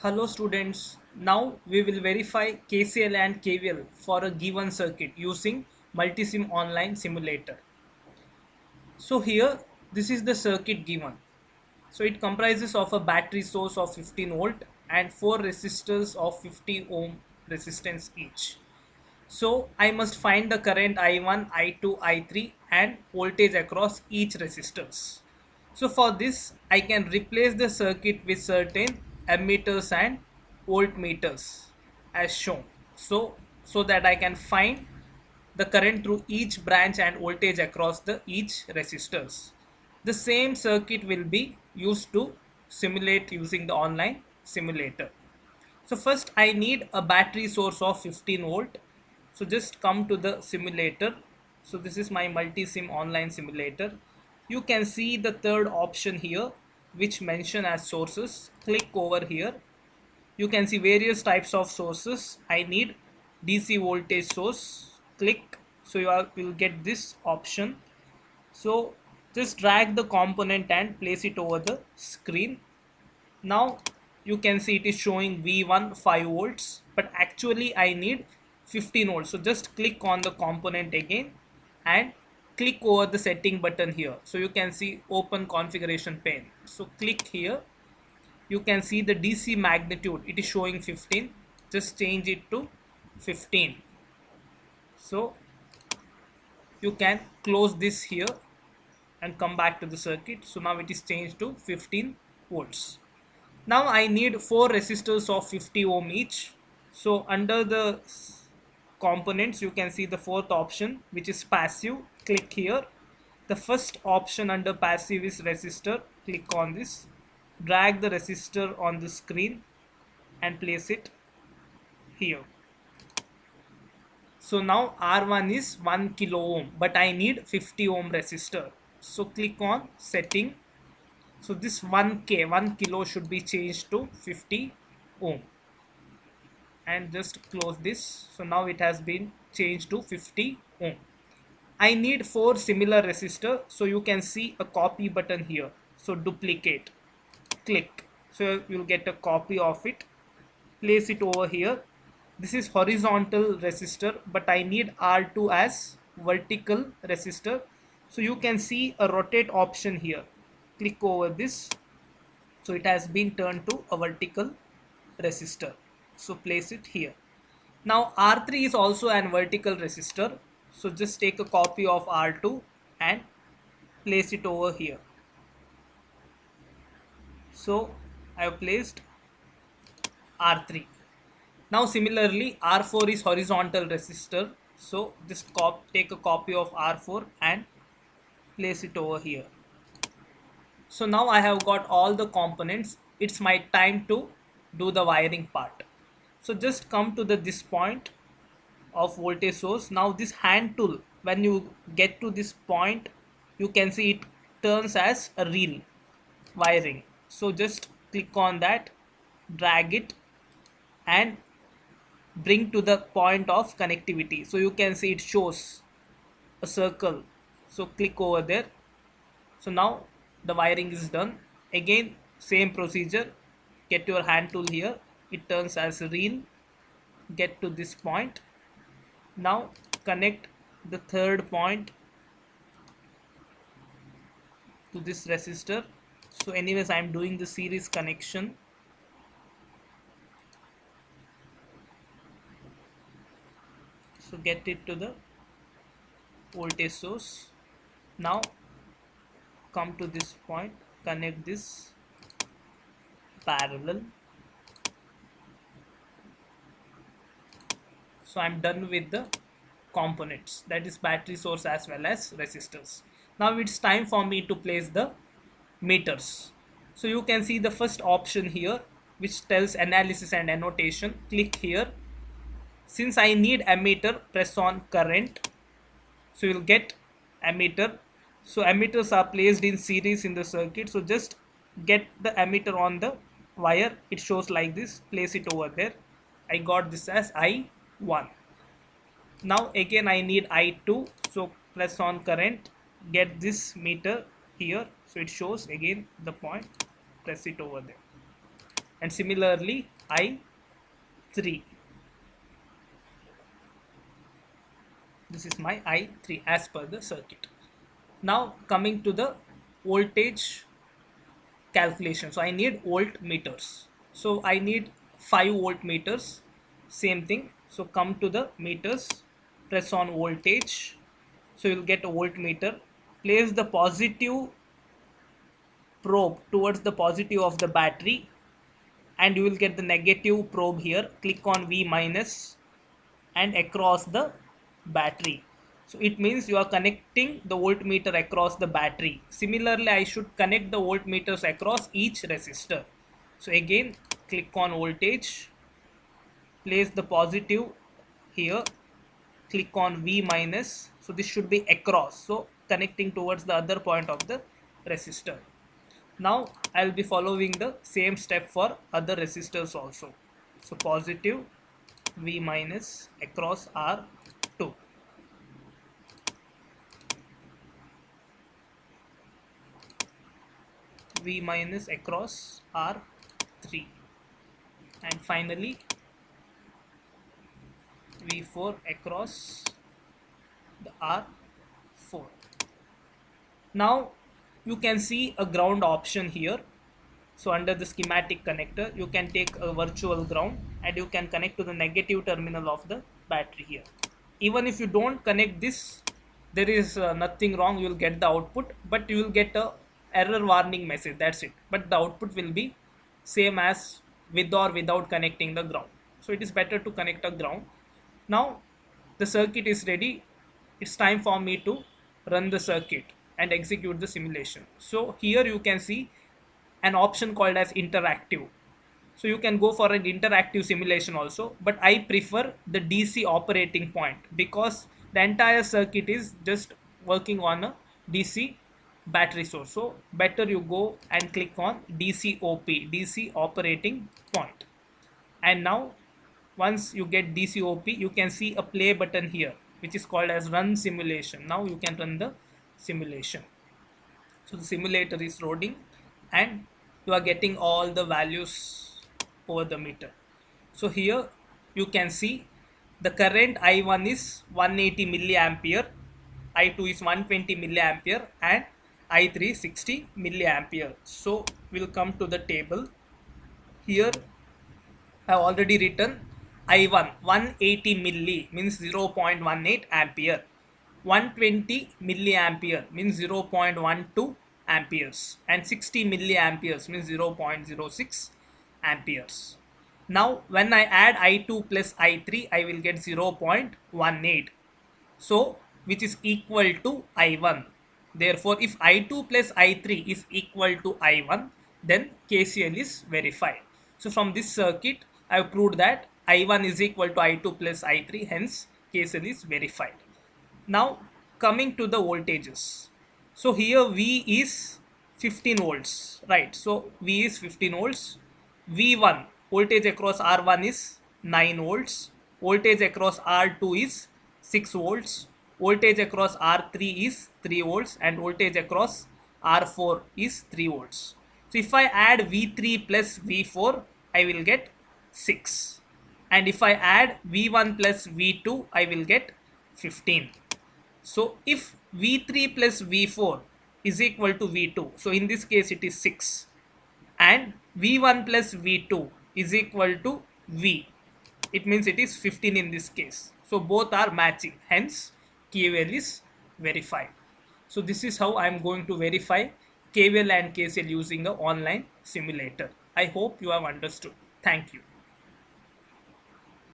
Hello students, now we will verify KCL and KVL for a given circuit using Multisim Online Simulator. So here, this is the circuit given. So it comprises of a battery source of 15 volt and 4 resistors of 50 ohm resistance each. So I must find the current I1, I2, I3 and voltage across each resistors. So for this I can replace the circuit with certain ammeters and voltmeters as shown. So that I can find the current through each branch and voltage across the each resistors. The same circuit will be used to simulate using the online simulator. So first I need a battery source of 15 volt. So just come to the simulator. So this is my multi-sim online simulator. You can see the third option here which mention as sources. Click over here. You can see various types of sources. I need DC voltage source. Click. So will get this option. So just drag the component and place it over the screen. Now you can see it is showing V1 5 volts, but actually I need 15 volts. So just click on the component again and click over the setting button here. So you can see open configuration pane. So click here. You can see the DC magnitude. It is showing 15. Just change it to 15. So you can close this here and come back to the circuit. So now it is changed to 15 volts. Now I need 4 resistors of 50 ohm each. So under the components you can see the fourth option which is passive. Click here. The first option under passive is resistor. Click on this. Drag the resistor on the screen and place it here. So now R1 is 1 kilo ohm, but I need 50 ohm resistor. So click on setting. So this 1 kilo should be changed to 50 ohm and just close this. So now it has been changed to 50 ohm. I need 4 similar resistor. So you can see a copy button here. So duplicate, click. So you'll get a copy of it. Place it over here. This is horizontal resistor, but I need R2 as vertical resistor. So you can see a rotate option here. Click over this. So it has been turned to a vertical resistor. So place it here. Now R3 is also an vertical resistor. So just take a copy of R2 and place it over here. So I have placed R3. Now similarly R4 is horizontal resistor. So just take a copy of R4 and place it over here. So now I have got all the components. It's my time to do the wiring part. So just come to this point of voltage source. Now this hand tool, when you get to this point, you can see it turns as a reel wiring. So just click on that, drag it and bring to the point of connectivity. So you can see it shows a circle. So click over there. So now the wiring is done. Again same procedure, get your hand tool here, it turns as a reel, get to this point. Now connect the third point to this resistor. So anyways I am doing the series connection. So get it to the voltage source. Now come to this point, connect this parallel. So I'm done with the components, that is battery source as well as resistors. Now it's time for me to place the meters. So you can see the first option here which tells analysis and annotation. Click here. Since I need ammeter, press on current. So you'll get ammeter. So ammeters are placed in series in the circuit. So just get the ammeter on the wire. It shows like this. Place it over there. I got this as I1. Now again I need I2. So press on current. Get this meter here. So it shows again the point. Press it over there. and similarly I3. This is my I3 as per the circuit. Now coming to the voltage calculation. So I need voltmeters. So I need 5 voltmeters. Same thing. So come to the meters, press on voltage. So you'll get a voltmeter. Place the positive probe towards the positive of the battery, and you will get the negative probe here. Click on V minus and across the battery. So it means you are connecting the voltmeter across the battery. Similarly, I should connect the voltmeters across each resistor. So again, click on voltage, place the positive here, click on V minus. So this should be across, so connecting towards the other point of the resistor. Now I will be following the same step for other resistors also. So positive V minus across R2. V minus across R3, and finally V4 across the R4. Now you can see a ground option here. So under the schematic connector, you can take a virtual ground and you can connect to the negative terminal of the battery here. Even if you don't connect this, there is nothing wrong. You will get the output, but you will get a error warning message. That's it. But the output will be same as with or without connecting the ground. So it is better to connect a ground. Now the circuit is ready. It's time for me to run the circuit and execute the simulation. So here you can see an option called as interactive. So you can go for an interactive simulation also, but I prefer the DC operating point because the entire circuit is just working on a DC battery source. So better you go and click on DCOP, DC operating point. And now once you get DCOP, you can see a play button here which is called as run simulation. Now you can run the simulation. So the simulator is loading and you are getting all the values over the meter. So here you can see the current I1 is 180 milliampere, I2 is 120 milliampere, and I3 60 milliampere. So we'll come to the table. Here I have already written I1 180 milli means 0.18 ampere, 120 milliampere means 0.12 amperes, and 60 milliamperes means 0.06 amperes. Now when I add I2 plus I3, I will get 0.18. So which is equal to I1. Therefore, if I2 plus I3 is equal to I1, then KCL is verified. So from this circuit, I have proved that I1 is equal to I2 plus I3, hence KCL is verified. Now coming to the voltages. So here V is 15 volts, right? So V is 15 volts. V1 voltage across R1 is 9 volts. Voltage across R2 is 6 volts. Voltage across R3 is 3 volts, and voltage across R4 is 3 volts. So if I add V3 plus V4, I will get 6. And if I add V1 plus V2, I will get 15. So if V3 plus V4 is equal to V2, so in this case it is 6, and V1 plus V2 is equal to V, it means it is 15 in this case. So both are matching, hence KVL is verified. So this is how I am going to verify KVL and KCL using an online simulator. I hope you have understood. Thank you.